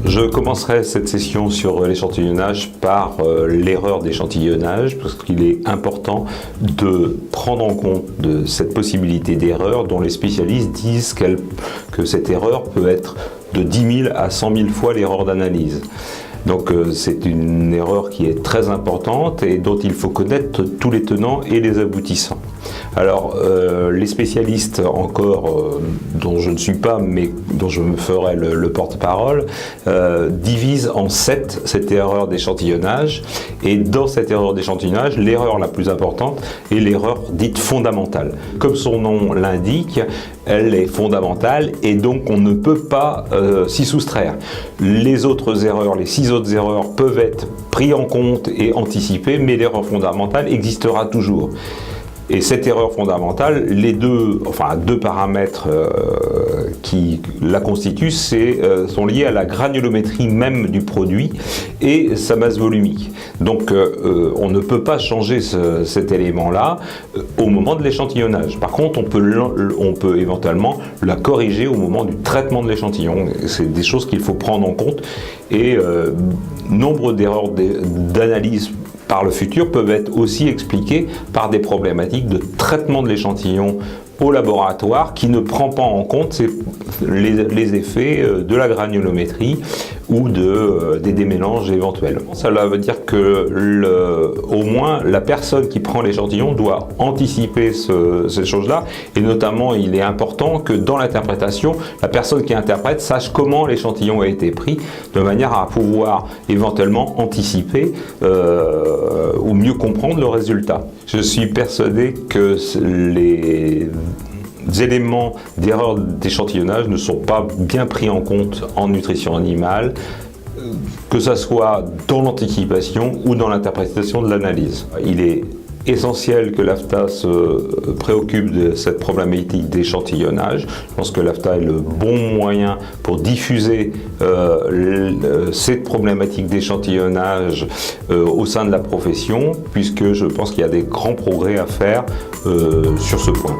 Je commencerai cette session sur l'échantillonnage par l'erreur d'échantillonnage, parce qu'il est important de prendre en compte de cette possibilité d'erreur dont les spécialistes disent que cette erreur peut être de 10 000 à 100 000 fois l'erreur d'analyse. Donc c'est une erreur qui est très importante et dont il faut connaître tous les tenants et les aboutissants. Alors les spécialistes encore, dont je ne suis pas mais dont je me ferai le porte-parole, divisent en 7 cette erreur d'échantillonnage, et dans cette erreur d'échantillonnage, l'erreur la plus importante est l'erreur dite fondamentale. Comme son nom l'indique, elle est fondamentale et donc on ne peut pas s'y soustraire. Les autres erreurs, les 6 autres erreurs peuvent être prises en compte et anticipées, mais l'erreur fondamentale existera toujours. Et cette erreur fondamentale, deux paramètres qui la constituent sont liés à la granulométrie même du produit et sa masse volumique. Donc on ne peut pas changer cet élément-là au moment de l'échantillonnage. Par contre, on peut éventuellement la corriger au moment du traitement de l'échantillon. C'est des choses qu'il faut prendre en compte, et nombre d'erreurs d'analyse par le futur peuvent être aussi expliquées par des problématiques de traitement de l'échantillon au laboratoire qui ne prend pas en compte les effets de la granulométrie ou des démélanges éventuels. Cela veut dire que au moins la personne qui prend l'échantillon doit anticiper ces choses-là, et notamment il est important que dans l'interprétation, la personne qui interprète sache comment l'échantillon a été pris, de manière à pouvoir éventuellement anticiper ou mieux comprendre le résultat. Je suis persuadé que les éléments d'erreur d'échantillonnage ne sont pas bien pris en compte en nutrition animale, que ce soit dans l'anticipation ou dans l'interprétation de l'analyse. Il est essentiel que l'AFTA se préoccupe de cette problématique d'échantillonnage. Je pense que l'AFTA est le bon moyen pour diffuser cette problématique d'échantillonnage au sein de la profession, puisque je pense qu'il y a des grands progrès à faire sur ce point.